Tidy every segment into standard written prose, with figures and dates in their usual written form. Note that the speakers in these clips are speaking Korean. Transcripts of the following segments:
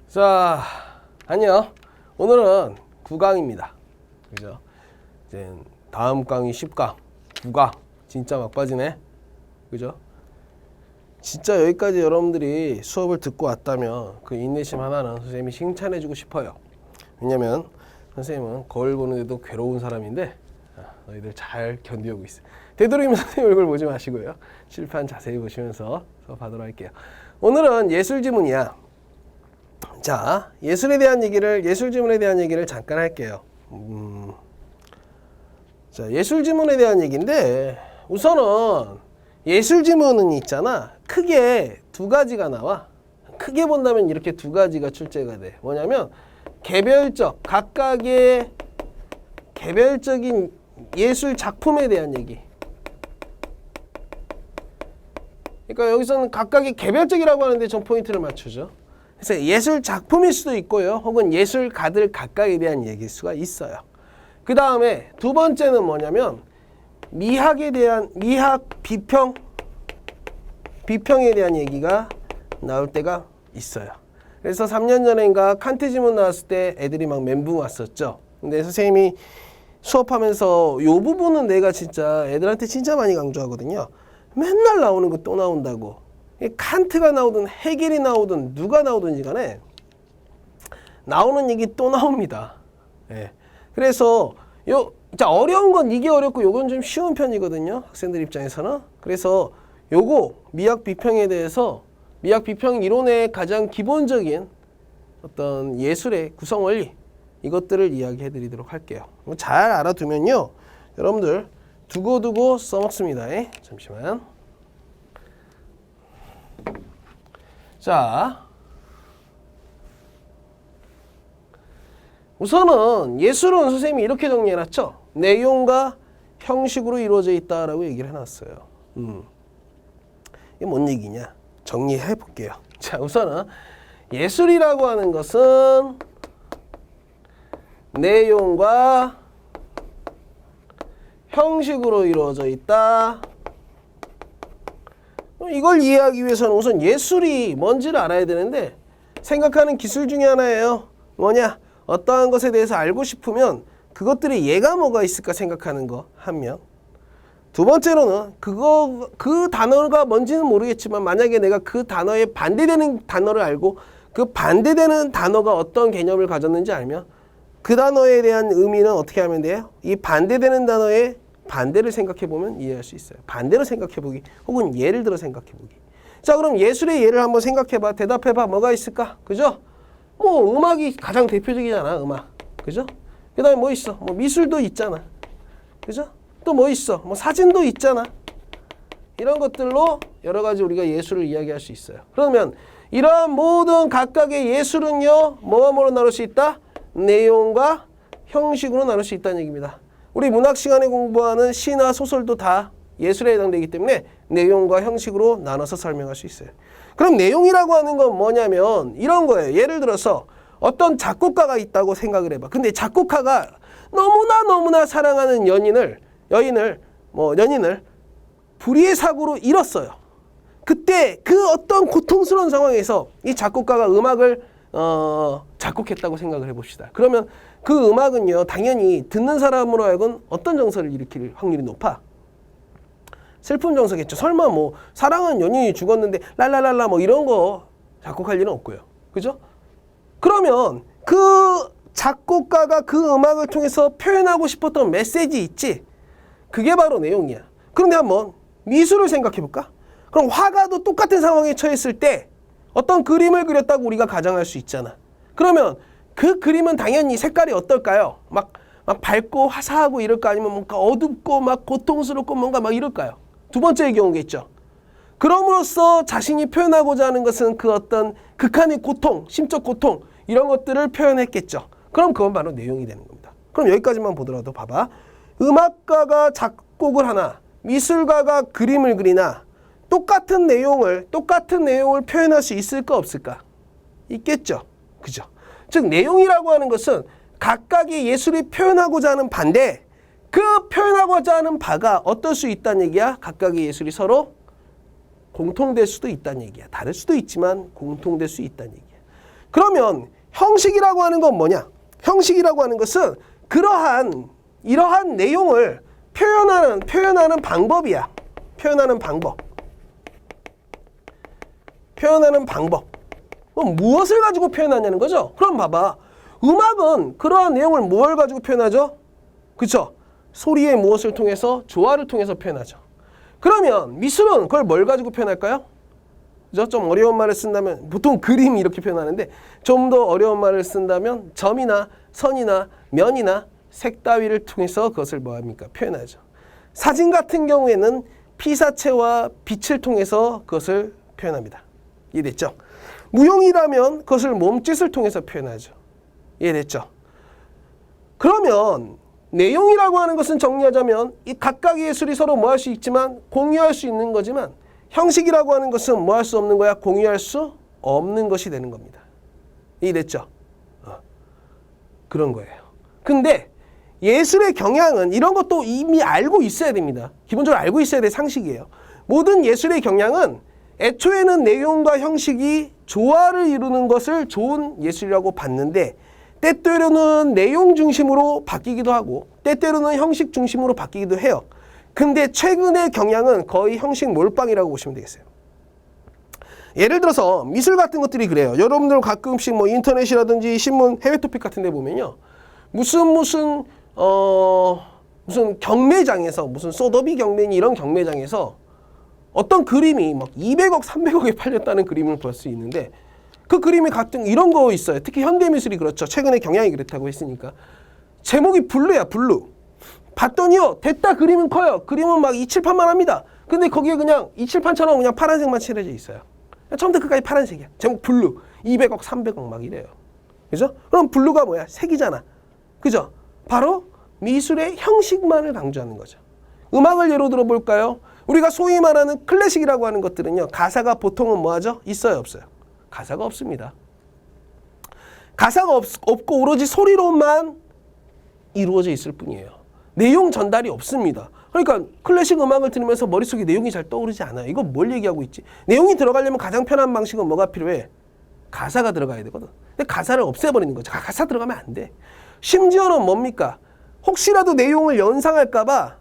자, 안녕. 오늘은 9강입니다. 그죠? 이제 다음 강이 10강, 9강. 진짜 막바지네. 그죠? 진짜 여기까지 여러분들이 수업을 듣고 왔다면 그 인내심 하나는 선생님이 칭찬해주고 싶어요. 왜냐면 선생님은 거울 보는데도 괴로운 사람인데 너희들 잘 견디고 있어요. 되도록이면 선생님 얼굴 보지 마시고요. 칠판 자세히 보시면서 수업하도록 할게요. 오늘은 예술 지문이야. 자, 예술 지문에 대한 얘기를 잠깐 할게요. 자, 예술 지문에 대한 얘기인데 우선은 예술 지문은 있잖아. 크게 두 가지가 나와. 크게 본다면 이렇게 두 가지가 출제가 돼. 뭐냐면 각각의 개별적인 예술 작품에 대한 얘기. 그러니까 여기서는 각각의 개별적이라고 하는데 좀 포인트를 맞추죠. 그래서 예술 작품일 수도 있고요. 혹은 예술가들 각각에 대한 얘기일 수가 있어요. 그 다음에 두 번째는 뭐냐면 미학에 대한 비평에 대한 얘기가 나올 때가 있어요. 그래서 3년 전인가 칸트 지문 나왔을 때 애들이 막 멘붕 왔었죠. 근데 선생님이 수업하면서 이 부분은 내가 진짜 애들한테 진짜 많이 강조하거든요. 맨날 나오는 거 또 나온다고. 칸트가 나오든 헤겔이 나오든 누가 나오든지 간에 나오는 얘기 또 나옵니다. 예. 그래서 자, 어려운 건 이게 어렵고 요건 좀 쉬운 편이거든요. 학생들 입장에서는. 그래서 요거 미학 비평에 대해서 미학 비평 이론의 가장 기본적인 어떤 예술의 구성 원리 이것들을 이야기해 드리도록 할게요. 잘 알아두면요. 여러분들 두고두고 써먹습니다. 잠시만. 자, 우선은 예술은 선생님이 이렇게 정리해놨죠. 내용과 형식으로 이루어져 있다라고 얘기를 해놨어요. 이게 뭔 얘기냐? 정리해 볼게요. 자, 우선은 예술이라고 하는 것은 내용과 형식으로 이루어져 있다. 이걸 이해하기 위해서는 우선 예술이 뭔지를 알아야 되는데 생각하는 기술 중에 하나예요. 뭐냐? 어떠한 것에 대해서 알고 싶으면 그것들의 예가 뭐가 있을까 생각하는 거 한 명. 두 번째로는 그 단어가 뭔지는 모르겠지만 만약에 내가 그 단어에 반대되는 단어를 알고 그 반대되는 단어가 어떤 개념을 가졌는지 알면 그 단어에 대한 의미는 어떻게 하면 돼요? 이 반대되는 단어의 반대를 생각해보면 이해할 수 있어요. 반대로 생각해보기 혹은 예를 들어 생각해보기. 자, 그럼 예술의 예를 한번 생각해봐. 대답해봐. 뭐가 있을까? 그죠? 뭐 음악이 가장 대표적이잖아. 음악. 그죠? 그 다음에 뭐 있어? 뭐 미술도 있잖아. 그죠? 또 뭐 있어? 뭐 사진도 있잖아. 이런 것들로 여러 가지 우리가 예술을 이야기할 수 있어요. 그러면 이러한 모든 각각의 예술은요. 뭐로 나눌 수 있다? 내용과 형식으로 나눌 수 있다는 얘기입니다. 우리 문학 시간에 공부하는 시나 소설도 다 예술에 해당되기 때문에 내용과 형식으로 나눠서 설명할 수 있어요. 그럼 내용이라고 하는 건 뭐냐면 이런 거예요. 예를 들어서 어떤 작곡가가 있다고 생각을 해봐. 근데 작곡가가 너무나 사랑하는 연인을 불의의 사고로 잃었어요. 그때 그 어떤 고통스러운 상황에서 이 작곡가가 음악을 작곡했다고 생각을 해봅시다. 그러면 그 음악은요, 당연히 듣는 사람으로 하여금 어떤 정서를 일으킬 확률이 높아? 슬픈 정서겠죠. 설마 뭐 사랑하는 연인이 죽었는데 랄랄랄라 뭐 이런 거 작곡할 일은 없고요. 그죠? 그러면 그 작곡가가 그 음악을 통해서 표현하고 싶었던 메시지 있지? 그게 바로 내용이야. 그런데 한번 미술을 생각해 볼까? 그럼 화가도 똑같은 상황에 처했을 때 어떤 그림을 그렸다고 우리가 가정할 수 있잖아. 그러면 그 그림은 당연히 색깔이 어떨까요? 막 밝고 화사하고 이럴까? 아니면 뭔가 어둡고 막 고통스럽고 뭔가 막 이럴까요? 두 번째의 경우겠죠. 그럼으로써 자신이 표현하고자 하는 것은 그 어떤 극한의 고통, 심적 고통 이런 것들을 표현했겠죠. 그럼 그건 바로 내용이 되는 겁니다. 그럼 여기까지만 보더라도 봐봐. 음악가가 작곡을 하나 미술가가 그림을 그리나 똑같은 내용을 표현할 수 있을까 없을까? 있겠죠. 그죠? 즉 내용이라고 하는 것은 각각의 예술이 표현하고자 하는 바인데 그 표현하고자 하는 바가 어떨 수 있다는 얘기야? 각각의 예술이 서로 공통될 수도 있다는 얘기야. 다를 수도 있지만 공통될 수 있다는 얘기야. 그러면 형식이라고 하는 건 뭐냐? 형식이라고 하는 것은 이러한 내용을 표현하는 방법이야. 표현하는 방법. 그럼 무엇을 가지고 표현하냐는 거죠? 그럼 봐봐. 음악은 그러한 내용을 뭘 가지고 표현하죠? 그쵸? 소리의 무엇을 통해서? 조화를 통해서 표현하죠. 그러면 미술은 그걸 뭘 가지고 표현할까요? 그죠? 좀 어려운 말을 쓴다면 보통 그림 이렇게 표현하는데 좀 더 어려운 말을 쓴다면 점이나 선이나 면이나 색 따위를 통해서 그것을 뭐합니까? 표현하죠. 사진 같은 경우에는 피사체와 빛을 통해서 그것을 표현합니다. 이해됐죠? 무용이라면 그것을 몸짓을 통해서 표현하죠. 이해됐죠? 그러면 내용이라고 하는 것은 정리하자면 이 각각의 예술이 서로 뭐 할 수 있지만 공유할 수 있는 거지만 형식이라고 하는 것은 뭐 할 수 없는 거야? 공유할 수 없는 것이 되는 겁니다. 이해됐죠? 그런 거예요. 근데 예술의 경향은 이런 것도 이미 알고 있어야 됩니다. 기본적으로 알고 있어야 될 상식이에요. 모든 예술의 경향은 애초에는 내용과 형식이 조화를 이루는 것을 좋은 예술이라고 봤는데 때때로는 내용 중심으로 바뀌기도 하고 때때로는 형식 중심으로 바뀌기도 해요. 근데 최근의 경향은 거의 형식 몰빵이라고 보시면 되겠어요. 예를 들어서 미술 같은 것들이 그래요. 여러분들 가끔씩 뭐 인터넷이라든지 신문 해외 토픽 같은 데 보면요. 무슨 경매장에서 무슨 소더비 경매니 이런 경매장에서 어떤 그림이 막 200억, 300억에 팔렸다는 그림을 볼 수 있는데 그 그림이 같은 이런 거 있어요. 특히 현대미술이 그렇죠. 최근에 경향이 그렇다고 했으니까. 제목이 블루야, 블루. 봤더니요. 됐다 그림은 커요. 그림은 막 2, 7, 8만 합니다. 근데 거기에 그냥 2, 7, 8천원 그냥 파란색만 칠해져 있어요. 처음부터 끝까지 파란색이야. 제목 블루. 200억, 300억 막 이래요. 그죠? 그럼 블루가 뭐야? 색이잖아. 그죠? 바로 미술의 형식만을 강조하는 거죠. 음악을 예로 들어볼까요? 우리가 소위 말하는 클래식이라고 하는 것들은요. 가사가 보통은 뭐하죠? 있어요? 없어요? 가사가 없습니다. 가사가 없고 오로지 소리로만 이루어져 있을 뿐이에요. 내용 전달이 없습니다. 그러니까 클래식 음악을 들으면서 머릿속에 내용이 잘 떠오르지 않아요. 이건 뭘 얘기하고 있지? 내용이 들어가려면 가장 편한 방식은 뭐가 필요해? 가사가 들어가야 되거든. 근데 가사를 없애버리는 거죠. 가사 들어가면 안 돼. 심지어는 뭡니까? 혹시라도 내용을 연상할까봐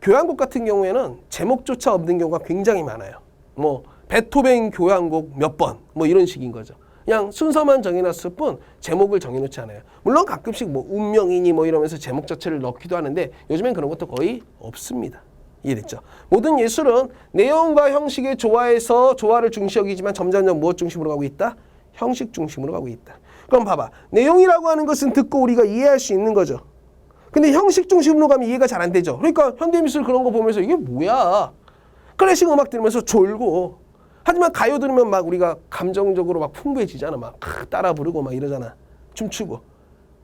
교향곡 같은 경우에는 제목조차 없는 경우가 굉장히 많아요. 뭐 베토벤 교향곡 몇 번 뭐 이런 식인 거죠. 그냥 순서만 정해놨을 뿐 제목을 정해놓지 않아요. 물론 가끔씩 뭐 운명이니 뭐 이러면서 제목 자체를 넣기도 하는데 요즘엔 그런 것도 거의 없습니다. 이해됐죠? 모든 예술은 내용과 형식의 조화를 중시 여기지만 점점점 무엇 중심으로 가고 있다? 형식 중심으로 가고 있다. 그럼 봐봐. 내용이라고 하는 것은 듣고 우리가 이해할 수 있는 거죠. 근데 형식 중심으로 가면 이해가 잘 안 되죠. 그러니까 현대미술 그런 거 보면서 이게 뭐야? 클래식 음악 들으면서 졸고 하지만 가요 들으면 막 우리가 감정적으로 막 풍부해지잖아. 막 따라 부르고 막 이러잖아. 춤추고.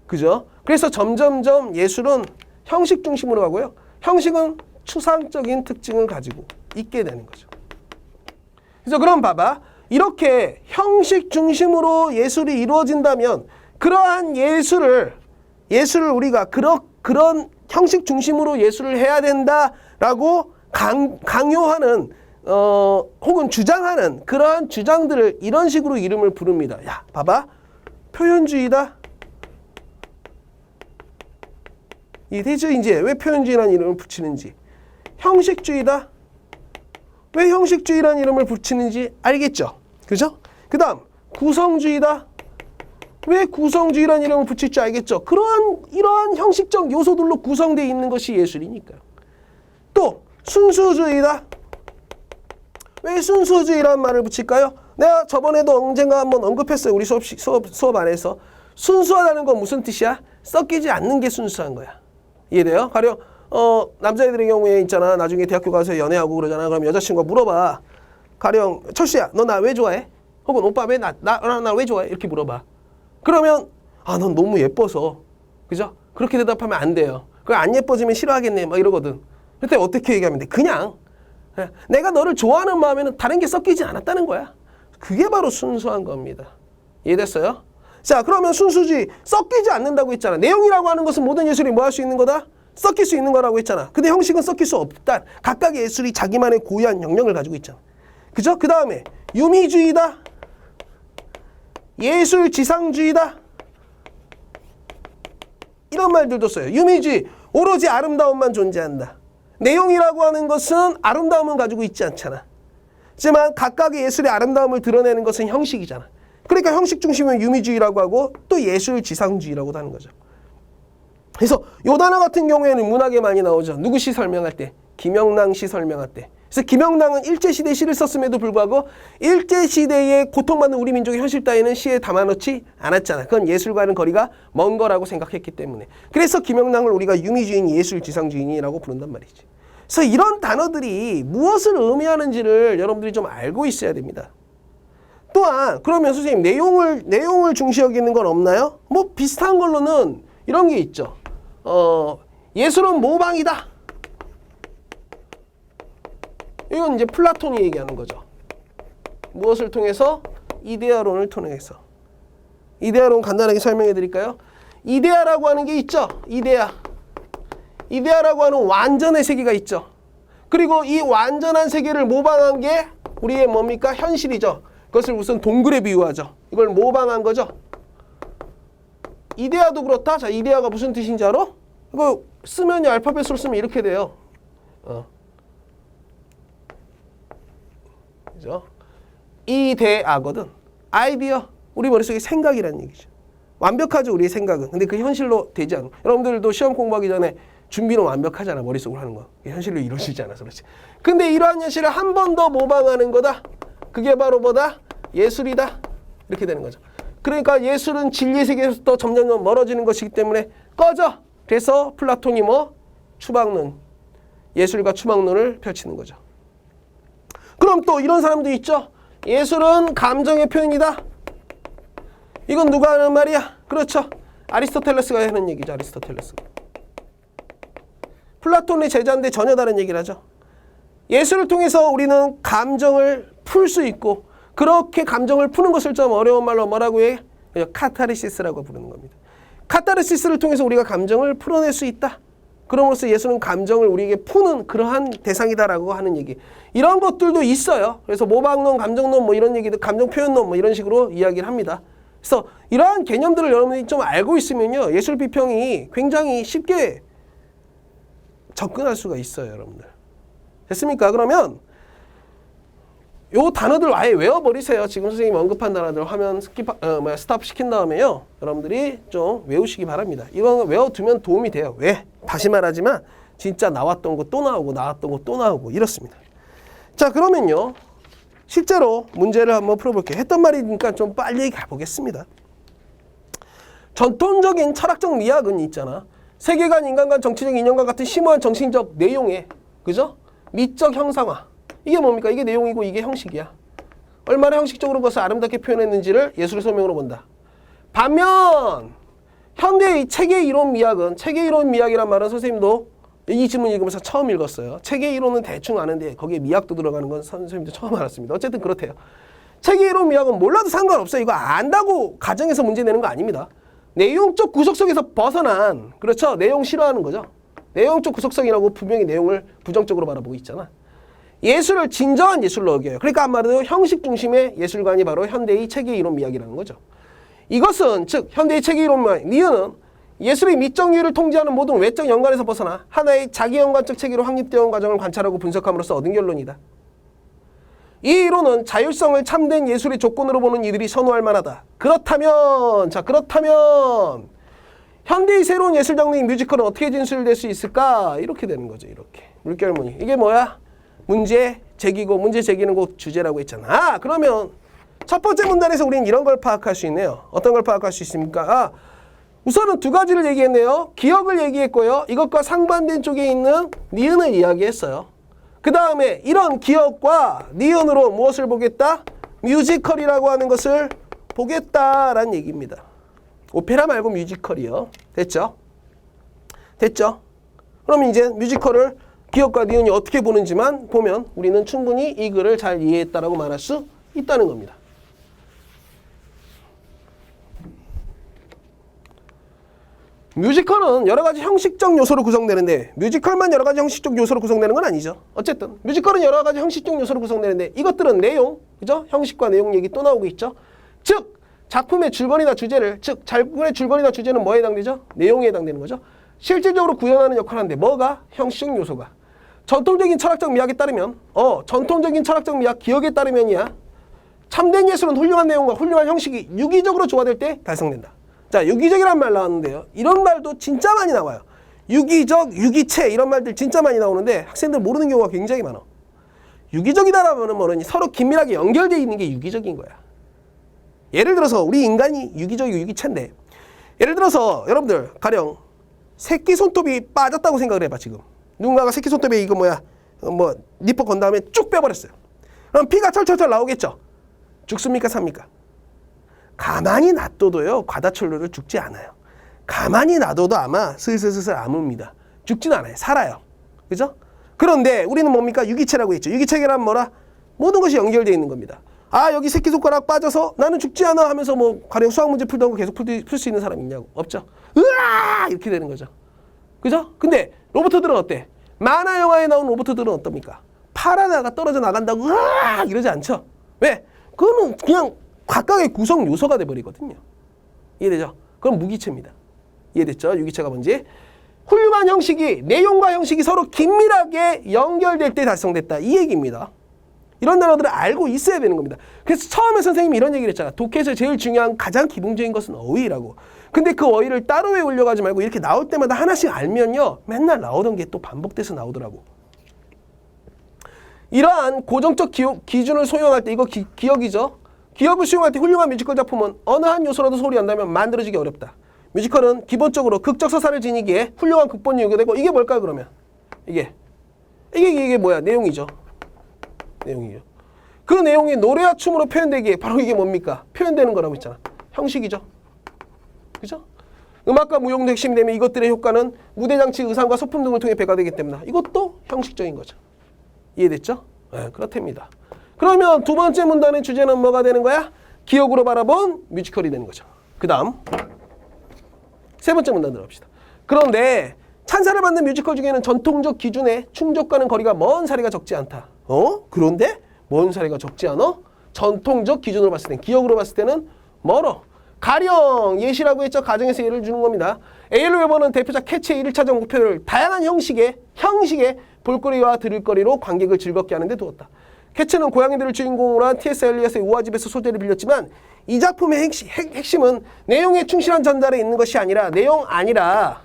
그죠? 그래서 점점점 예술은 형식 중심으로 가고요. 형식은 추상적인 특징을 가지고 있게 되는 거죠. 그래서 그럼 봐봐. 이렇게 형식 중심으로 예술이 이루어진다면 그러한 예술을 우리가 그런 형식 중심으로 예술을 해야 된다라고 강요하는 혹은 주장하는 그러한 주장들을 이런 식으로 이름을 부릅니다. 야, 봐봐. 표현주의다. 이해되죠? 이제 왜 표현주의라는 이름을 붙이는지. 형식주의다. 왜 형식주의라는 이름을 붙이는지 알겠죠? 그죠? 그 다음 구성주의다. 왜 구성주의라는 이름을 붙일지 알겠죠? 이러한 형식적 요소들로 구성되어 있는 것이 예술이니까요. 또 순수주의다. 왜 순수주의라는 말을 붙일까요? 내가 저번에도 언젠가 한번 언급했어요. 우리 수업 안에서. 순수하다는 건 무슨 뜻이야? 섞이지 않는 게 순수한 거야. 이해돼요? 가령 남자애들의 경우에 있잖아. 나중에 대학교 가서 연애하고 그러잖아. 그럼 여자친구가 물어봐. 가령 철수야 너 나 왜 좋아해? 혹은 오빠 왜 나 왜 좋아해? 이렇게 물어봐. 그러면 넌 너무 예뻐서. 그죠? 그렇게 대답하면 안 돼요. 그걸 안 예뻐지면 싫어하겠네 막 이러거든. 그때 어떻게 얘기하면 돼? 그냥 내가 너를 좋아하는 마음에는 다른 게 섞이지 않았다는 거야. 그게 바로 순수한 겁니다. 이해됐어요? 자, 그러면 순수주의 섞이지 않는다고 했잖아. 내용이라고 하는 것은 모든 예술이 뭐 할 수 있는 거다? 섞일 수 있는 거라고 했잖아. 근데 형식은 섞일 수 없다. 각각의 예술이 자기만의 고유한 영역을 가지고 있잖아. 그죠? 그 다음에 유미주의다. 예술지상주의다. 이런 말들도 써요. 유미주의, 오로지 아름다움만 존재한다. 내용이라고 하는 것은 아름다움은 가지고 있지 않잖아. 하지만 각각의 예술의 아름다움을 드러내는 것은 형식이잖아. 그러니까 형식 중심의 유미주의라고 하고 또 예술지상주의라고도 하는 거죠. 그래서 요 단어 같은 경우에는 문학에 많이 나오죠. 누구 시 설명할 때? 김영랑 시 설명할 때. 그래서 김영랑은 일제시대 시를 썼음에도 불구하고 일제시대에 고통받는 우리 민족의 현실 따위는 시에 담아놓지 않았잖아. 그건 예술과는 거리가 먼 거라고 생각했기 때문에. 그래서 김영랑을 우리가 유미주의인, 예술지상주의인이라고 부른단 말이지. 그래서 이런 단어들이 무엇을 의미하는지를 여러분들이 좀 알고 있어야 됩니다. 또한 그러면 선생님 내용을 중시 여기는 건 없나요? 뭐 비슷한 걸로는 이런 게 있죠. 예술은 모방이다. 이건 이제 플라톤이 얘기하는 거죠. 무엇을 통해서? 이데아론을 통해서. 이데아론 간단하게 설명해 드릴까요? 이데아라고 하는 게 있죠. 이데아라고 하는 완전의 세계가 있죠. 그리고 이 완전한 세계를 모방한 게 우리의 뭡니까? 현실이죠. 그것을 무슨 동굴에 비유하죠. 이걸 모방한 거죠. 이데아도 그렇다. 자, 이데아가 무슨 뜻인지 알아? 이거 쓰면 알파벳으로 쓰면 이렇게 돼요. 그죠? 이데아거든. 아이디어. 우리 머릿속에 생각이라는 얘기죠. 완벽하죠, 우리의 생각은. 근데 그 현실로 되지 않아. 여러분들도 시험 공부하기 전에 준비는 완벽하잖아, 머릿속으로 하는 거. 현실로 이루어지지 않아서 그렇지. 근데 이러한 현실을 한 번 더 모방하는 거다. 그게 바로 뭐다? 예술이다. 이렇게 되는 거죠. 그러니까 예술은 진리의 세계에서 점점 멀어지는 것이기 때문에 꺼져. 그래서 플라톤이 뭐? 추방론. 예술과 추방론을 펼치는 거죠. 그럼 또 이런 사람도 있죠. 예술은 감정의 표현이다. 이건 누가 하는 말이야? 그렇죠. 아리스토텔레스가 하는 얘기죠. 아리스토텔레스가. 플라톤의 제자인데 전혀 다른 얘기를 하죠. 예술을 통해서 우리는 감정을 풀 수 있고 그렇게 감정을 푸는 것을 좀 어려운 말로 뭐라고 해? 카타르시스라고 부르는 겁니다. 카타르시스를 통해서 우리가 감정을 풀어낼 수 있다. 그럼으로써 예술은 감정을 우리에게 푸는 그러한 대상이다라고 하는 얘기. 이런 것들도 있어요. 그래서 모방론, 감정론 뭐 이런 얘기들, 감정표현론 뭐 이런 식으로 이야기를 합니다. 그래서 이러한 개념들을 여러분들이 좀 알고 있으면요. 예술 비평이 굉장히 쉽게 접근할 수가 있어요, 여러분들. 됐습니까? 그러면 요 단어들 아예 외워버리세요. 지금 선생님이 언급한 단어들 화면 스탑 시킨 다음에요. 여러분들이 좀 외우시기 바랍니다. 이건 외워두면 도움이 돼요. 왜? 다시 말하지만 진짜 나왔던 거 또 나오고 나왔던 거 또 나오고 이렇습니다. 자, 그러면요. 실제로 문제를 한번 풀어볼게요. 했던 말이니까 좀 빨리 가보겠습니다. 전통적인 철학적 미학은 있잖아. 세계관, 인간관, 정치적 인연과 같은 심오한 정신적 내용의 그죠? 미적 형상화. 이게 뭡니까? 이게 내용이고 이게 형식이야. 얼마나 형식적으로 그것을 아름답게 표현했는지를 예술의 소명으로 본다. 반면 현대의 체계 이론 미학은, 체계 이론 미학이란 말은 선생님도 이 지문 읽으면서 처음 읽었어요. 체계 이론은 대충 아는데 거기에 미학도 들어가는 건 선생님도 처음 알았습니다. 어쨌든 그렇대요. 체계 이론 미학은 몰라도 상관없어요. 이거 안다고 가정에서 문제 내는 거 아닙니다. 내용적 구속성에서 벗어난, 그렇죠? 내용 싫어하는 거죠. 내용적 구속성이라고 분명히 내용을 부정적으로 바라보고 있잖아. 예술을 진정한 예술로 여겨요. 그러니까 한마디로 형식 중심의 예술관이 바로 현대의 체계 이론 미학이라는 거죠. 이것은 즉 현대의 체계 이론 미학, 니은은 예술의 미적 유의를 통제하는 모든 외적 연관에서 벗어나 하나의 자기연관적 체계로 확립되어 온 과정을 관찰하고 분석함으로써 얻은 결론이다. 이 이론은 자율성을 참된 예술의 조건으로 보는 이들이 선호할 만하다. 그렇다면 현대의 새로운 예술 장르인 뮤지컬은 어떻게 진술될 수 있을까? 이렇게 되는 거죠. 이렇게 물결무늬. 이게 뭐야? 문제 제기고 문제 제기는 곧 주제라고 했잖아. 그러면 첫 번째 문단에서 우리는 이런 걸 파악할 수 있네요. 어떤 걸 파악할 수 있습니까? 우선은 두 가지를 얘기했네요. 기억을 얘기했고요. 이것과 상반된 쪽에 있는 니은을 이야기했어요. 그 다음에 이런 기억과 니은으로 무엇을 보겠다? 뮤지컬이라고 하는 것을 보겠다라는 얘기입니다. 오페라 말고 뮤지컬이요. 됐죠? 그럼 이제 뮤지컬을 기억과 니은이 어떻게 보는지만 보면 우리는 충분히 이 글을 잘 이해했다라고 말할 수 있다는 겁니다. 뮤지컬은 여러 가지 형식적 요소로 구성되는데 뮤지컬만 여러 가지 형식적 요소로 구성되는 건 아니죠. 어쨌든 뮤지컬은 여러 가지 형식적 요소로 구성되는데 이것들은 내용, 그죠? 형식과 내용 얘기 또 나오고 있죠. 즉 작품의 줄거리나 주제를, 즉 작품의 줄거리나 주제는 뭐에 해당되죠? 내용에 해당되는 거죠. 실질적으로 구현하는 역할을 하는데 뭐가? 형식적 요소가. 전통적인 철학적 미학에 따르면 전통적인 철학적 미학 기억에 따르면이야. 참된 예술은 훌륭한 내용과 훌륭한 형식이 유기적으로 조화될 때 달성된다. 자, 유기적이란 말 나왔는데요. 이런 말도 진짜 많이 나와요. 유기적, 유기체 이런 말들 진짜 많이 나오는데 학생들 모르는 경우가 굉장히 많아. 유기적이다라면 뭐니? 서로 긴밀하게 연결되어 있는 게 유기적인 거야. 예를 들어서 우리 인간이 유기적이고 유기체인데, 예를 들어서 여러분들 가령 새끼 손톱이 빠졌다고 생각을 해봐. 지금 누군가가 새끼 손톱에 이거 니퍼 건 다음에 쭉 빼버렸어요. 그럼 피가 철철철 나오겠죠. 죽습니까? 삽니까? 가만히 놔둬도요 과다출루를 죽지 않아요. 가만히 놔둬도 아마 슬슬슬슬 아뭅니다. 죽진 않아요. 살아요. 그죠? 그런데 우리는 뭡니까? 유기체라고 했죠. 유기체계란 뭐라? 모든 것이 연결되어 있는 겁니다. 아, 여기 새끼손가락 빠져서 나는 죽지 않아 하면서 가령 수학 문제 풀던 거 계속 풀 수 있는 사람 있냐고. 없죠. 으아! 이렇게 되는 거죠. 그죠? 근데 로봇들은 어때? 만화 영화에 나오는 로봇들은 어떻습니까? 팔 하나가 떨어져 나간다고 으아! 이러지 않죠. 왜? 그거는 그냥 각각의 구성 요소가 돼버리거든요. 이해되죠? 그럼 무기체입니다. 이해됐죠? 유기체가 뭔지. 훌륭한 형식이, 내용과 형식이 서로 긴밀하게 연결될 때 달성됐다. 이 얘기입니다. 이런 단어들을 알고 있어야 되는 겁니다. 그래서 처음에 선생님이 이런 얘기를 했잖아. 독해에서 제일 중요한 가장 기본적인 것은 어휘라고. 근데 그 어휘를 따로 외우려고 하지 말고 이렇게 나올 때마다 하나씩 알면요. 맨날 나오던 게 또 반복돼서 나오더라고. 이러한 고정적 기준을 소용할 때 이거 기억이죠. 기억을 수용할 때 훌륭한 뮤지컬 작품은 어느 한 요소라도 소홀히 한다면 만들어지기 어렵다. 뮤지컬은 기본적으로 극적 서사를 지니기에 훌륭한 극본이 요구되고 이게 뭘까요 그러면? 이게 뭐야? 내용이죠. 내용이에요. 그 내용이 노래와 춤으로 표현되기에 바로 이게 뭡니까? 표현되는 거라고 했잖아. 형식이죠. 그죠? 음악과 무용도 핵심이 되면 이것들의 효과는 무대장치, 의상과 소품 등을 통해 배가되기 때문에 이것도 형식적인 거죠. 이해됐죠? 네, 그렇답니다. 그러면 두 번째 문단의 주제는 뭐가 되는 거야? 기억으로 바라본 뮤지컬이 되는 거죠. 그 다음 세 번째 문단 들어갑시다. 그런데 찬사를 받는 뮤지컬 중에는 전통적 기준에 충족과는 거리가 먼 사례가 적지 않다. 그런데 먼 사례가 적지 않아? 전통적 기준으로 봤을 땐, 기억으로 봤을 때는 멀어. 가령 예시라고 했죠. 가정에서 예를 주는 겁니다. 에일로 웨버는 대표작 캐치의 1차적 목표를 다양한 형식의 볼거리와 들을거리로 관객을 즐겁게 하는 데 두었다. 캐치는 고양이들을 주인공으로 한 T.S. 엘리엇의 우화집에서 소재를 빌렸지만 이 작품의 핵심은 내용에 충실한 전달에 있는 것이 아니라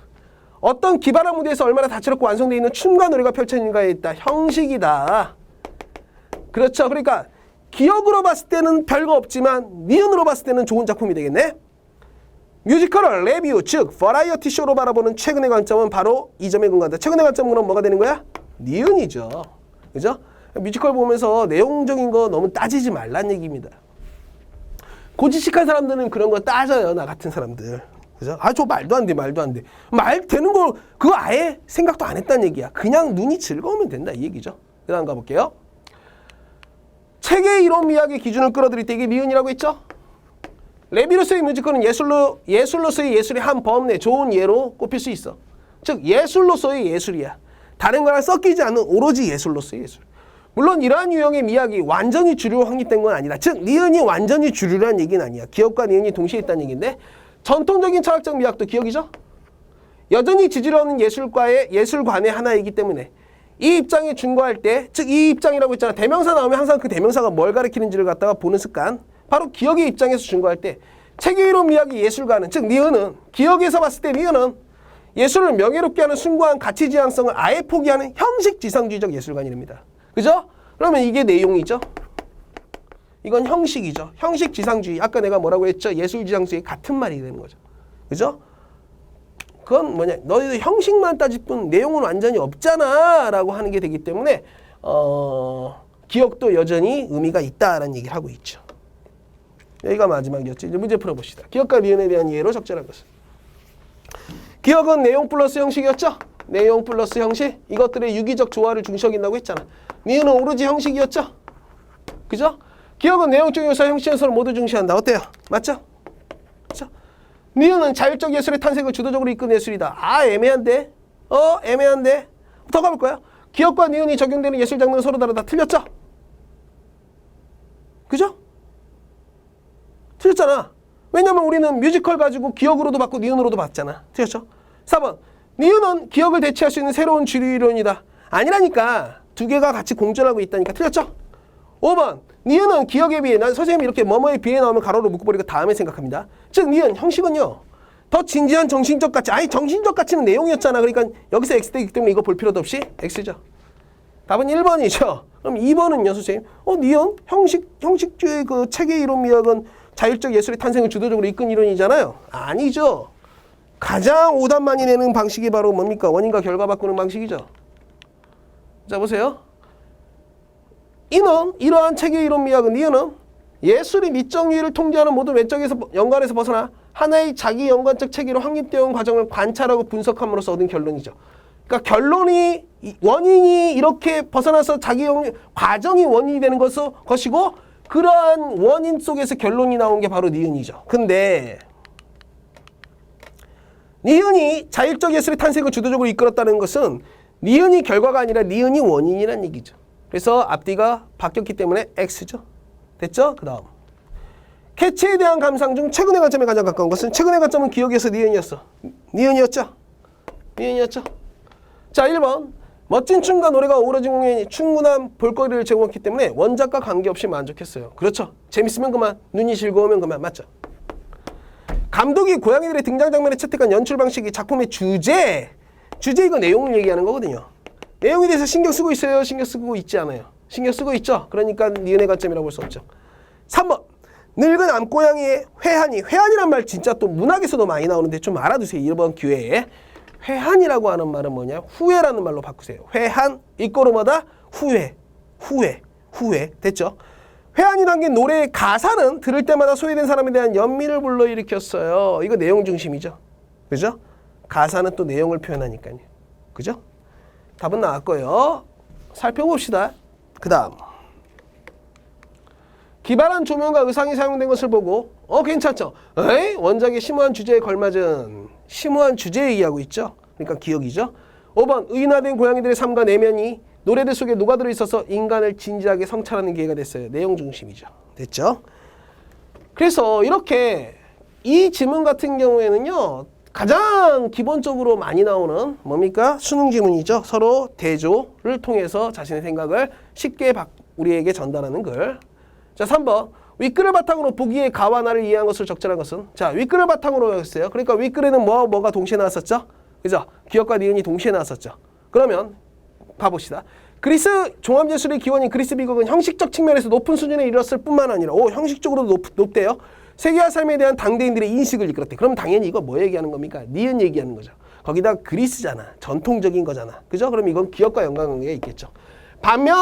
어떤 기발한 무대에서 얼마나 다채롭고 완성되어 있는 춤과 노래가 펼쳐지는가에 있다. 형식이다. 그렇죠. 그러니까 기억으로 봤을 때는 별거 없지만 니은으로 봤을 때는 좋은 작품이 되겠네. 뮤지컬을 레뷰, 즉 버라이어티 쇼로 바라보는 최근의 관점은 바로 이 점에 근거한다. 최근의 관점은 그럼 뭐가 되는 거야? 니은이죠. 그죠? 뮤지컬 보면서 내용적인 거 너무 따지지 말란 얘기입니다. 고지식한 사람들은 그런 거 따져요. 나 같은 사람들. 그죠? 저 말도 안 돼. 말 되는 거 그거 아예 생각도 안 했다는 얘기야. 그냥 눈이 즐거우면 된다 이 얘기죠. 그 다음 가볼게요. 책의 이론 미학의 기준을 끌어들일 때 이게 니은이라고 했죠? 레비로서의 뮤지컬은 예술로서의 예술의 한 범례, 좋은 예로 꼽힐 수 있어. 즉 예술로서의 예술이야. 다른 거랑 섞이지 않는 오로지 예술로서의 예술. 물론 이러한 유형의 미학이 완전히 주류로 확립된 건 아니다. 즉 니은이 완전히 주류라는 얘기는 아니야. 기억과 니은이 동시에 있다는 얘기인데 전통적인 철학적 미학도 기억이죠? 여전히 지지로 하는 예술관의 하나이기 때문에 이 입장에 준거할 때, 즉 이 입장이라고 했잖아. 대명사 나오면 항상 그 대명사가 뭘 가리키는지를 갖다가 보는 습관. 바로 기억의 입장에서 준거할 때 책의 이론 미학의 예술가는, 즉 니은은, 기억에서 봤을 때 니은은 예술을 명예롭게 하는 숭고한 가치 지향성을 아예 포기하는 형식 지상주의적 예술관입니다. 그죠? 그러면 이게 내용이죠. 이건 형식이죠. 형식 지상주의. 아까 내가 뭐라고 했죠? 예술 지상주의 같은 말이 되는 거죠. 그죠? 그건 뭐냐? 너희들 형식만 따질 뿐 내용은 완전히 없잖아 라고 하는 게 되기 때문에 기억도 여전히 의미가 있다라는 얘기를 하고 있죠. 여기가 마지막이었죠. 이제 문제 풀어봅시다. 기억과 니은에 대한 이해로 적절한 것은. 기억은 내용 플러스 형식이었죠? 내용 플러스 형식. 이것들의 유기적 조화를 중시하긴다고 했잖아. 니은은 오로지 형식이었죠? 그죠? 기억은 내용적 요소와 형식 요소를 모두 중시한다. 어때요? 맞죠? 그죠? 니은은 자율적 예술의 탄생을 주도적으로 이끈 예술이다. 애매한데? 애매한데? 더 가볼 거야. 기억과 니은이 적용되는 예술 장르는 서로 다르다. 틀렸죠? 그죠? 틀렸잖아. 왜냐면 우리는 뮤지컬 가지고 기억으로도 받고 니은으로도 받잖아. 틀렸죠? 4번. 니은은 기억을 대체할 수 있는 새로운 주류 이론이다. 아니라니까. 두 개가 같이 공존하고 있다니까. 틀렸죠? 5번. 니은은 기억에 비해, 난 선생님이 이렇게 뭐뭐에 비해 나오면 가로로 묶어버리고 다음에 생각합니다. 즉 니은 형식은요. 더 진지한 정신적 가치. 아니 정신적 가치는 내용이었잖아. 그러니까 여기서 X 되기 때문에 이거 볼 필요도 없이 X죠. 답은 1번이죠. 그럼 2번은요, 선생님? 니은 형식주의 그 체계 이론 미학은 자율적 예술의 탄생을 주도적으로 이끈 이론이잖아요. 아니죠. 가장 오답 많이 내는 방식이 바로 뭡니까? 원인과 결과 바꾸는 방식이죠. 자, 보세요. 이는 이러한 체계 이론 미학은 니은은 예술이 미적 유의를 통제하는 모든 외적에서 연관에서 벗어나 하나의 자기 연관적 체계로 확립되어 온 과정을 관찰하고 분석함으로써 얻은 결론이죠. 그러니까 결론이 원인이 이렇게 벗어나서 자기 과정이 원인이 되는 것이고 그러한 원인 속에서 결론이 나온 게 바로 니은이죠. 근데 니은이 자율적 예술의 탄생을 주도적으로 이끌었다는 것은 니은이 결과가 아니라 니은이 원인이라는 얘기죠. 그래서 앞뒤가 바뀌었기 때문에 X죠. 됐죠? 그 다음 캐치에 대한 감상 중 최근의 관점에 가장 가까운 것은 최근의 관점은 기억에서 니은이었어. 니은이었죠? 니은이었죠? 자, 1번. 멋진 춤과 노래가 어우러진 공연이 충분한 볼거리를 제공했기 때문에 원작과 관계없이 만족했어요. 그렇죠. 재밌으면 그만, 눈이 즐거우면 그만. 맞죠? 감독이 고양이들의 등장 장면에 채택한 연출 방식이 작품의 주제 이거 내용을 얘기하는 거거든요. 내용에 대해서 신경 쓰고 있어요? 신경 쓰고 있지 않아요? 신경 쓰고 있죠? 그러니까 니은의 관점이라고 볼 수 없죠. 3번. 늙은 암고양이의 회한이란 말 진짜 또 문학에서도 많이 나오는데 좀 알아두세요. 이번 기회에. 회한이라고 하는 말은 뭐냐? 후회라는 말로 바꾸세요. 회한, 이꼬르 뭐다? 후회. 됐죠? 회한이 담긴 노래의 가사는 들을 때마다 소외된 사람에 대한 연민을 불러일으켰어요. 이거 내용 중심이죠. 그죠? 가사는 또 내용을 표현하니까요. 그죠? 답은 나왔고요. 살펴봅시다. 그 다음. 기발한 조명과 의상이 사용된 것을 보고 괜찮죠? 에이? 원작의 심오한 주제에 걸맞은 심오한 주제 얘기하고 있죠. 그러니까 기억이죠. 5번. 의인화된 고양이들의 삶과 내면이 노래들 속에 녹아들어 있어서 인간을 진지하게 성찰하는 기회가 됐어요. 내용 중심이죠. 됐죠? 그래서 이렇게 이 지문 같은 경우에는요. 가장 기본적으로 많이 나오는 뭡니까? 수능 지문이죠. 서로 대조를 통해서 자신의 생각을 쉽게 우리에게 전달하는 글. 자, 3번. 윗글을 바탕으로 보기에 가와 나를 이해한 것을 적절한 것은? 자, 윗글을 바탕으로 했어요. 그러니까 윗글에는 뭐가 동시에 나왔었죠? 그죠? 기억과 니은이 동시에 나왔었죠. 그러면 봐봅시다. 그리스 종합예술의 기원인 그리스 비극은 형식적 측면에서 높은 수준에 이르렀을 뿐만 아니라 형식적으로도 높대요. 세계화 삶에 대한 당대인들의 인식을 이끌었대. 그럼 당연히 이거 뭐 얘기하는 겁니까? 니은 얘기하는 거죠. 거기다 그리스잖아. 전통적인 거잖아. 그죠? 그럼 이건 기억과 연관관계가 있겠죠. 반면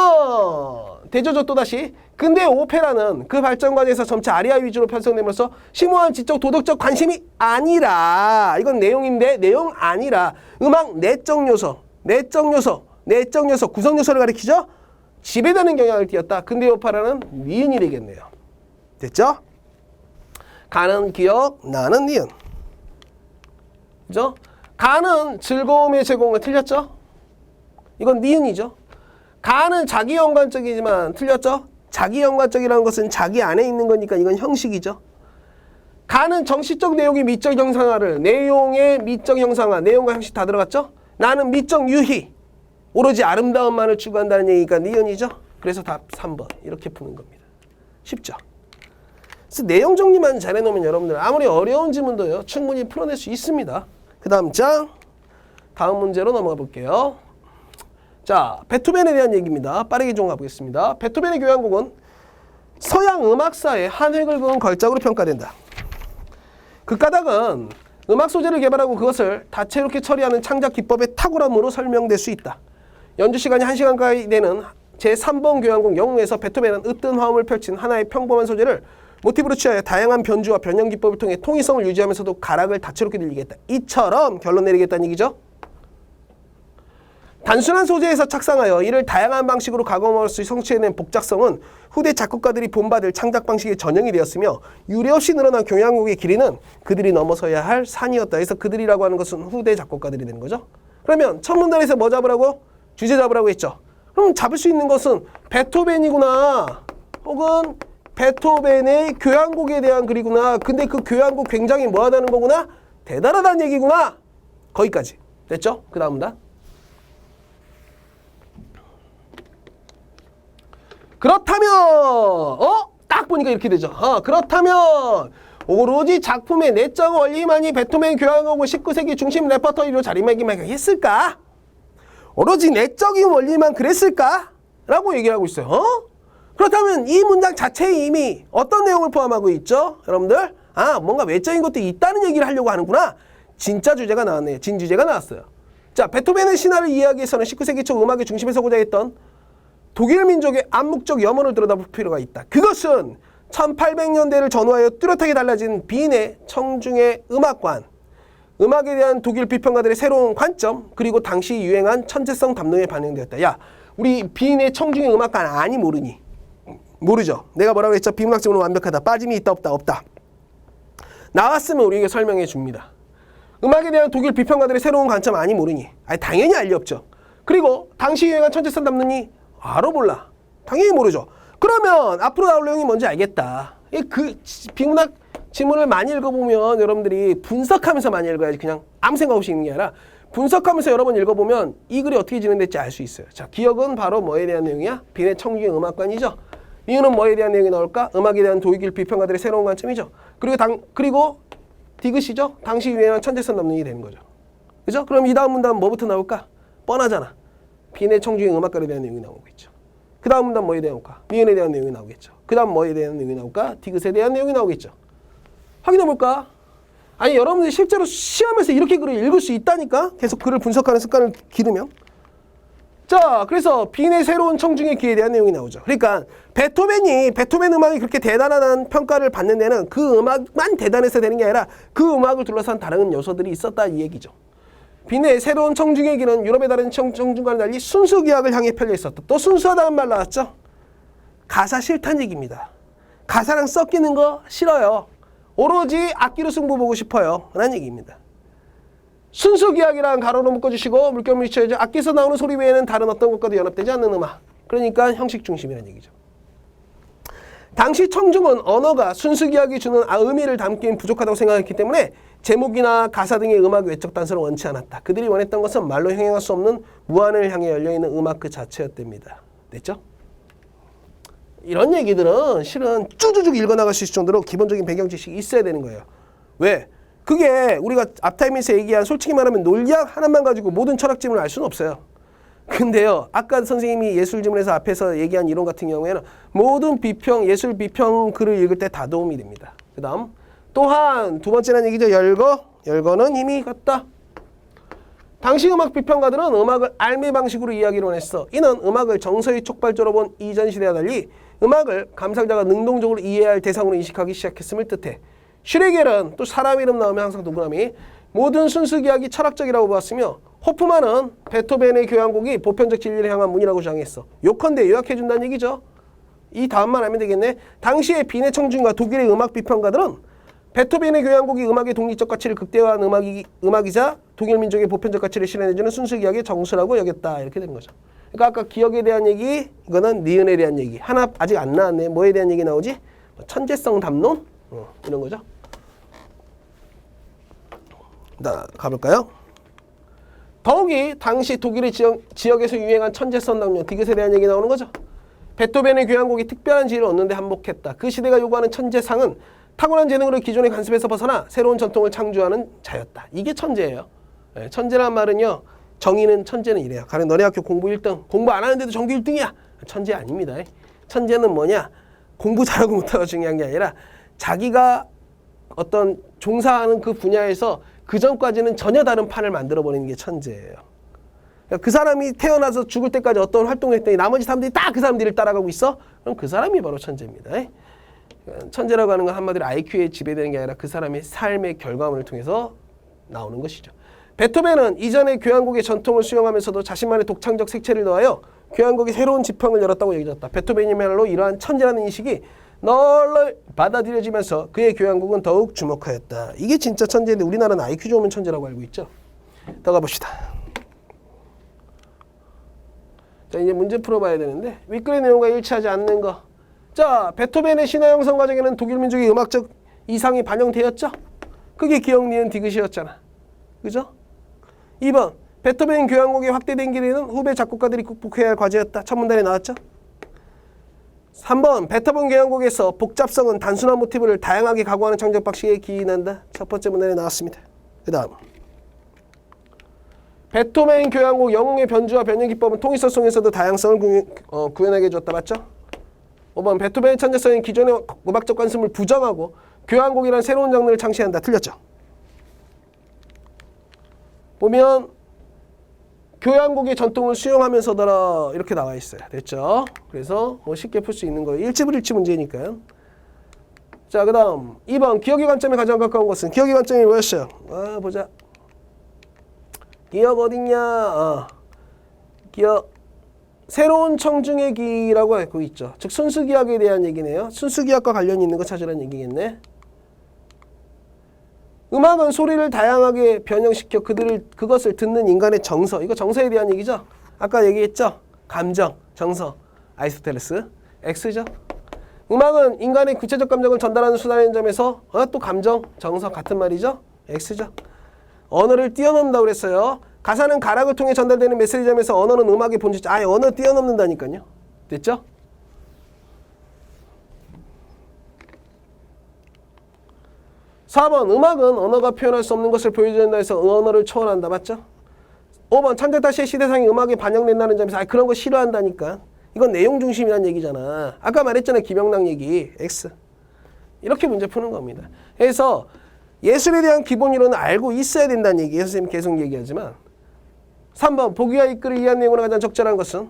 대조조 또다시 근대 오페라는 그 발전 과정에서 점차 아리아 위주로 편성됨으로써 심오한 지적 도덕적 관심이 아니라 이건 내용인데 내용 아니라 음악 내적 요소 구성 요소를 가리키죠. 지배되는 경향을 띄었다. 근대 오페라는 니은이 되겠네요. 됐죠? 가는 기억, 나는 니은. 그죠? 가는 즐거움의 제공은 틀렸죠? 이건 니은이죠. 가는 자기 연관적이지만 틀렸죠? 자기 연관적이라는 것은 자기 안에 있는 거니까 이건 형식이죠. 가는 정식적 내용이 미적 형상화를 내용의 미적 형상화, 내용과 형식 다 들어갔죠? 나는 미적 유희, 오로지 아름다움만을 추구한다는 얘기가 니은이죠. 그래서 답 3번 이렇게 푸는 겁니다. 쉽죠? 그래서 내용 정리만 잘해놓으면 여러분들 아무리 어려운 지문도요 충분히 풀어낼 수 있습니다. 그 다음 장 다음 문제로 넘어가 볼게요. 자, 베토벤에 대한 얘기입니다. 빠르게 좀 가보겠습니다. 베토벤의 교향곡은 서양 음악사의 한 획을 그은 걸작으로 평가된다. 그 까닭은 음악 소재를 개발하고 그것을 다채롭게 처리하는 창작 기법의 탁월함으로 설명될 수 있다. 연주 시간이 1시간까지 되는 제3번 교향곡 영웅에서 베토벤은 으뜸 화음을 펼친 하나의 평범한 소재를 모티브로 취하여 다양한 변주와 변형 기법을 통해 통일성을 유지하면서도 가락을 다채롭게 들리겠다. 이처럼 결론 내리겠다는 얘기죠. 단순한 소재에서 착상하여 이를 다양한 방식으로 가공함으로써 성취해낸 복잡성은 후대 작곡가들이 본받을 창작 방식의 전형이 되었으며 유례없이 늘어난 교향곡의 길이는 그들이 넘어서야 할 산이었다. 그래서 그들이라고 하는 것은 후대 작곡가들이 되는 거죠. 그러면 첫 문단에서 뭐 잡으라고? 주제 잡으라고 했죠. 그럼 잡을 수 있는 것은 베토벤이구나 혹은 베토벤의 교향곡에 대한 글이구나. 근데 그 교향곡 굉장히 뭐하다는 거구나? 대단하다는 얘기구나. 거기까지. 됐죠? 그 다음 문단. 그렇다면 딱 보니까 이렇게 되죠. 그렇다면 오로지 작품의 내적 원리만이 베토벤 교향곡을 19세기 중심 레퍼토리로 자리매김했을까? 오로지 내적인 원리만 그랬을까? 라고 얘기를 하고 있어요. 그렇다면 이 문장 자체에 이미 어떤 내용을 포함하고 있죠? 여러분들? 뭔가 외적인 것도 있다는 얘기를 하려고 하는구나. 진짜 주제가 나왔네요. 진주제가 나왔어요. 자, 베토벤의 신화를 이해하기 위해서는 19세기 초 음악의 중심에 서고자 했던 독일 민족의 암묵적 염원을 들여다볼 필요가 있다. 그것은 1800년대를 전후하여 뚜렷하게 달라진 빈의 청중의 음악관, 음악에 대한 독일 비평가들의 새로운 관점, 그리고 당시 유행한 천재성 담론에 반영되었다. 야, 우리 빈의 청중의 음악관 아니 모르니? 모르죠. 내가 뭐라고 했죠? 비문학적으로 완벽하다. 빠짐이 있다 없다? 없다. 나왔으면 우리에게 설명해 줍니다. 음악에 대한 독일 비평가들의 새로운 관점 아니 모르니? 당연히 알 리 없죠. 그리고 당시 유행한 천재성 담론이 알아 몰라? 당연히 모르죠. 그러면 앞으로 나올 내용이 뭔지 알겠다. 그 비문학 지문을 많이 읽어보면 여러분들이 분석하면서 많이 읽어야지 그냥 아무 생각 없이 읽는 게 아니라 분석하면서 여러 번 읽어보면 이 글이 어떻게 진행될지 알 수 있어요. 자, 기억은 바로 뭐에 대한 내용이야? 빈의 청중의 음악관이죠. 이유는 뭐에 대한 내용이 나올까? 음악에 대한 독일 비평가들의 새로운 관점이죠. 그리고 디귿이죠. 당시 유행한 천재성 담론이 되는 거죠. 그죠? 그럼 이 다음 문단은 뭐부터 나올까? 뻔하잖아. 빈의 청중의 음악가에 대한 내용이 나오고 있죠. 그 다음 문단 뭐에 대한 걸까? 니은에 대한 내용이 나오겠죠. 그 다음 뭐에 대한 내용이 나올까? 디귿에 대한 내용이 나오겠죠. 확인해볼까? 아니 여러분들이 실제로 시험에서 이렇게 글을 읽을 수 있다니까? 계속 글을 분석하는 습관을 기르면. 자, 그래서 빈의 새로운 청중의 기에 대한 내용이 나오죠. 그러니까 베토벤 음악이 그렇게 대단하다는 평가를 받는 데는 그 음악만 대단해서 되는 게 아니라 그 음악을 둘러싼 다른 요소들이 있었다 이 얘기죠. 빈의 새로운 청중의 기는 유럽의 다른 청중과는 달리 순수 기악을 향해 펴져 있었다. 또 순수하다는 말 나왔죠? 가사 싫다는 얘기입니다. 가사랑 섞이는 거 싫어요. 오로지 악기로 승부 보고 싶어요. 라는 얘기입니다. 순수 기악이랑 가로로 묶어주시고 물결을 쳐야죠. 악기에서 나오는 소리 외에는 다른 어떤 것과도 연합되지 않는 음악. 그러니까 형식 중심이라는 얘기죠. 당시 청중은 언어가 순수 기악이 주는 의미를 담기엔 부족하다고 생각했기 때문에 제목이나 가사 등의 음악 외적 단서를 원치 않았다. 그들이 원했던 것은 말로 형용할 수 없는 무한을 향해 열려있는 음악 그 자체였답니다. 됐죠? 이런 얘기들은 실은 쭈쭈쭈 읽어나갈 수 있을 정도로 기본적인 배경 지식이 있어야 되는 거예요. 왜? 그게 우리가 앞타임에서 얘기한 솔직히 말하면 논리학 하나만 가지고 모든 철학 지문을 알 수는 없어요. 근데요, 아까 선생님이 예술 지문에서 앞에서 얘기한 이론 같은 경우에는 모든 예술 비평 글을 읽을 때 다 도움이 됩니다. 그 다음 또한 두 번째는 얘기죠. 열거는 힘이 같다. 당시 음악 비평가들은 음악을 알미 방식으로 이야기를 원했어. 이는 음악을 정서의 촉발조로 본 이전 시대와 달리 음악을 감상자가 능동적으로 이해해야 할 대상으로 인식하기 시작했음을 뜻해. 슈레겔은 또 사람 이름 나오면 항상 동그라미 모든 순수 기악이 철학적이라고 보았으며 호프만은 베토벤의 교향곡이 보편적 진리를 향한 문이라고 주장했어. 요컨대 요약해준다는 얘기죠. 이 다음만 알면 되겠네. 당시의 빈의 청중과 독일의 음악 비평가들은 베토벤의 교향곡이 음악의 독립적 가치를 극대화한 음악이자 독일 민족의 보편적 가치를 실현해주는 순수 기악의 정수라고 여겼다. 이렇게 된 거죠. 그러니까 아까 기억에 대한 얘기, 이거는 니은에 대한 얘기. 하나 아직 안 나왔네. 뭐에 대한 얘기 나오지? 천재성 담론? 이런 거죠. 가볼까요? 더욱이 당시 독일의 지역에서 유행한 천재성 담론, 디귿에 대한 얘기 나오는 거죠. 베토벤의 교향곡이 특별한 지위를 얻는 데 한몫했다. 그 시대가 요구하는 천재상은 타고난 재능으로 기존의 관습에서 벗어나 새로운 전통을 창조하는 자였다. 이게 천재예요. 천재란 말은요. 정의는 천재는 이래요. 가령 너네 학교 공부 1등. 공부 안 하는데도 전교 1등이야. 천재 아닙니다. 천재는 뭐냐? 공부 잘하고 못하고 중요한 게 아니라 자기가 어떤 종사하는 그 분야에서 그 전까지는 전혀 다른 판을 만들어버리는 게 천재예요. 그러니까 그 사람이 태어나서 죽을 때까지 어떤 활동을 했더니 나머지 사람들이 딱 그 사람들을 따라가고 있어? 그럼 그 사람이 바로 천재입니다. 천재라고 하는 건 한마디로 IQ에 지배되는 게 아니라 그 사람의 삶의 결과물을 통해서 나오는 것이죠. 베토벤은 이전의 교향곡의 전통을 수용하면서도 자신만의 독창적 색채를 더하여 교향곡이 새로운 지평을 열었다고 얘기했다. 베토벤이야말로 이러한 천재라는 인식이 널리 받아들여지면서 그의 교향곡은 더욱 주목하였다. 이게 진짜 천재인데 우리나라는 IQ 좋으면 천재라고 알고 있죠. 더 가봅시다. 자, 이제 문제 풀어봐야 되는데 윗글의 내용과 일치하지 않는 거. 자, 베토벤의 신화 형성 과정에는 독일 민족의 음악적 이상이 반영되었죠? 그게 기억, 니은, 디귿이었잖아. 그죠? 2번, 베토벤 교향곡의 확대된 길이는 후배 작곡가들이 극복해야 할 과제였다. 첫 문단에 나왔죠? 3번, 베토벤 교향곡에서 복잡성은 단순한 모티브를 다양하게 가구하는 창작 방식에 기인한다. 첫 번째 문단에 나왔습니다. 그 다음, 베토벤 교향곡 영웅의 변주와 변형 기법은 통일성에서도 다양성을 구현하게 해줬다. 맞죠? 5번, 베토벤의 천재성은 기존의 음악적 관습을 부정하고 교향곡이라는 새로운 장르를 창시한다. 틀렸죠? 보면 교향곡의 전통을 수용하면서더라 이렇게 나와 있어요. 됐죠? 그래서 뭐 쉽게 풀 수 있는 거예요. 일치불일치 문제니까요. 자, 그 다음 2번, 기억의 관점에 가장 가까운 것은? 기억의 관점이 뭐였어요? 보자. 기억 어딨냐? 기억, 새로운 청중의 기라고 알고 있죠. 즉 순수기억에 대한 얘기네요. 순수기억과 관련이 있는 거 찾으라는 얘기겠네. 음악은 소리를 다양하게 변형시켜 그것을 듣는 인간의 정서. 이거 정서에 대한 얘기죠. 아까 얘기했죠. 감정, 정서, 아리스토텔레스, X죠. 음악은 인간의 구체적 감정을 전달하는 수단인 점에서 또 감정, 정서 같은 말이죠. X죠. 언어를 뛰어넘는다고 그랬어요. 가사는 가락을 통해 전달되는 메시지점에서 언어는 음악의 본질. 언어 뛰어넘는다니까요. 됐죠? (4번) 음악은 언어가 표현할 수 없는 것을 보여준다 해서 언어를 초월한다. 맞죠? 5번 찬자타시의 시대상이 음악에 반영된다는 점에서 그런 거 싫어한다니까. 이건 내용 중심이란 얘기잖아. 아까 말했잖아. 김영락 얘기. X. 이렇게 문제 푸는 겁니다. 그래서 예술에 대한 기본 이론은 알고 있어야 된다는 얘기예요. 선생님 계속 얘기하지만. 3번 보기와 이끌을 이해한 내용으로 가장 적절한 것은?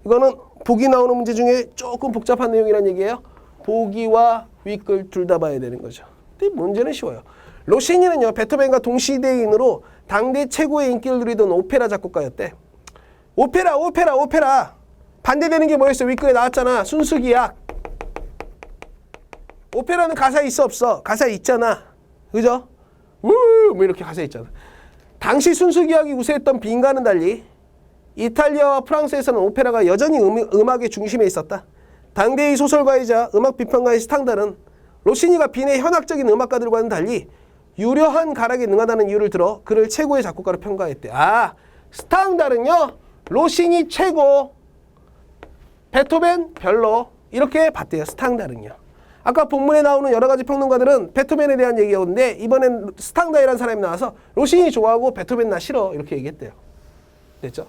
이거는 보기 나오는 문제 중에 조금 복잡한 내용이란 얘기예요. 보기와 윗글 둘 다 봐야 되는 거죠. 근데 문제는 쉬워요. 로시니는요, 베토벤과 동시대인으로 당대 최고의 인기를 누리던 오페라 작곡가였대. 오페라. 반대되는 게 뭐였어? 윗글에 나왔잖아. 순수기악. 오페라는 가사 있어 없어? 가사 있잖아. 그죠? 뭐 이렇게 가사 있잖아. 당시 순수기악이 우세했던 빈과는 달리 이탈리아와 프랑스에서는 오페라가 여전히 음악의 중심에 있었다. 당대의 소설가이자 음악 비평가의 스탕달은 로시니가 빈의 현학적인 음악가들과는 달리 유려한 가락에 능하다는 이유를 들어 그를 최고의 작곡가로 평가했대. 스탕달은요, 로시니 최고, 베토벤 별로, 이렇게 봤대요. 스탕달은요. 아까 본문에 나오는 여러 가지 평론가들은 베토벤에 대한 얘기였는데 이번엔 스탕달이라는 사람이 나와서 로시니 좋아하고 베토벤 나 싫어 이렇게 얘기했대요. 됐죠?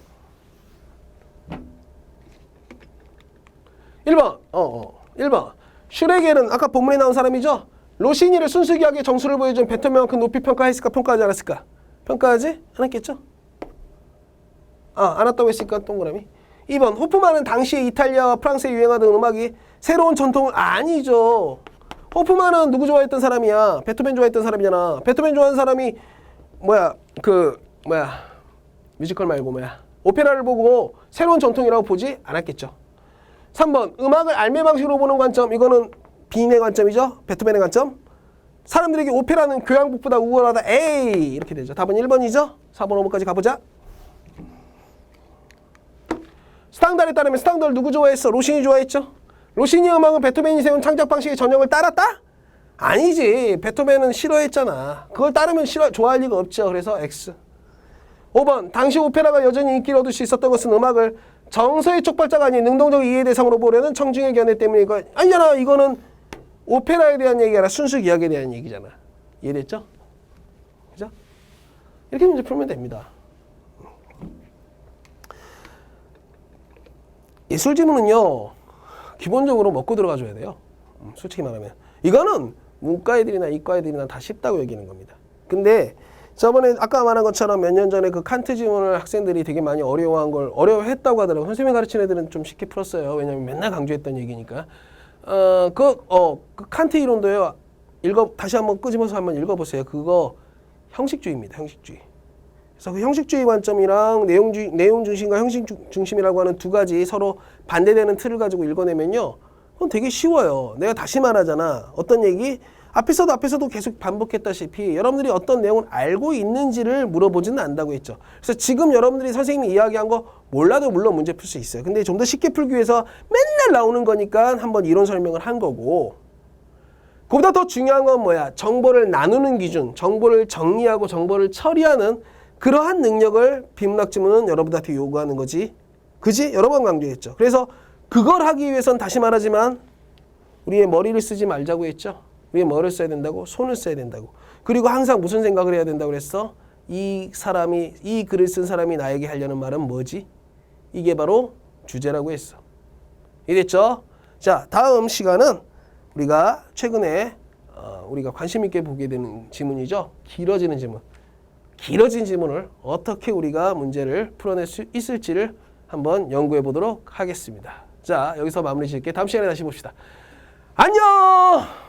1번 1번 슈레겔은 아까 본문에 나온 사람이죠. 로시니를 순수기악의 정수를 보여준 베토벤만큼 높이 평가했을까? 평가하지 않았을까? 평가하지 않았겠죠? 안 왔다고 했으니까 동그라미. 2번 호프만은 당시에 이탈리아와 프랑스에 유행하던 음악이 새로운 전통을 아니죠. 호프만은 누구 좋아했던 사람이야? 베토벤 좋아했던 사람이잖아. 베토벤 좋아하는 사람이 뮤지컬 말고 오페라를 보고 새로운 전통이라고 보지 않았겠죠. 3번 음악을 알매 방식으로 보는 관점. 이거는 빈의 관점이죠. 베토벤의 관점. 사람들에게 오페라는 교향곡보다 우월하다. 에이 이렇게 되죠. 답은 1번이죠. 4번 5번까지 가보자. 스탕달에 따르면 스탕달 누구 좋아했어? 로시니 좋아했죠. 로시니 음악은 베토벤이 세운 창작 방식의 전형을 따랐다? 아니지. 베토벤은 싫어했잖아. 그걸 따르면 좋아할 리가 없죠. 그래서 X. 5번 당시 오페라가 여전히 인기를 얻을 수 있었던 것은 음악을 정서의 촉발자가 아닌 능동적 이해 대상으로 보려는 청중의 견해 때문이고 아니잖아. 이거는 오페라에 대한 얘기가 아니라 순수 기악에 대한 얘기잖아. 이해됐죠? 그죠? 이렇게 문제 풀면 됩니다. 예술 지문은요, 기본적으로 먹고 들어가줘야 돼요. 솔직히 말하면. 이거는 문과 애들이나 이과 애들이나 다 쉽다고 얘기하는 겁니다. 근데 저번에 아까 말한 것처럼 몇 년 전에 그 칸트 지문을 학생들이 되게 많이 어려워했다고 하더라고요. 선생님이 가르치는 애들은 좀 쉽게 풀었어요. 왜냐면 맨날 강조했던 얘기니까. 그 칸트 이론도요. 다시 한번 끄집어서 한번 읽어보세요. 그거 형식주의입니다. 형식주의. 그래서 그 형식주의 관점이랑 내용 중심과 형식 중심이라고 하는 두 가지 서로 반대되는 틀을 가지고 읽어내면요. 그건 되게 쉬워요. 내가 다시 말하잖아. 어떤 얘기? 앞에서도 계속 반복했다시피 여러분들이 어떤 내용을 알고 있는지를 물어보지는 않는다고 했죠. 그래서 지금 여러분들이 선생님이 이야기한 거 몰라도 물론 문제 풀 수 있어요. 근데 좀 더 쉽게 풀기 위해서 맨날 나오는 거니까 한번 이론 설명을 한 거고, 그보다 더 중요한 건 뭐야? 정보를 나누는 기준, 정보를 정리하고 정보를 처리하는 그러한 능력을 비문학 지문은 여러분들한테 요구하는 거지. 그지? 여러 번 강조했죠. 그래서 그걸 하기 위해선 다시 말하지만 우리의 머리를 쓰지 말자고 했죠. 우리의 머리를 써야 된다고? 손을 써야 된다고. 그리고 항상 무슨 생각을 해야 된다고 그랬어? 이 글을 쓴 사람이 나에게 하려는 말은 뭐지? 이게 바로 주제라고 했어. 이해됐죠? 자, 다음 시간은 우리가 최근에 우리가 관심 있게 보게 되는 지문이죠. 길어지는 지문. 길어진 지문을 어떻게 우리가 문제를 풀어낼 수 있을지를 한번 연구해 보도록 하겠습니다. 자, 여기서 마무리 지을게. 다음 시간에 다시 봅시다. 안녕!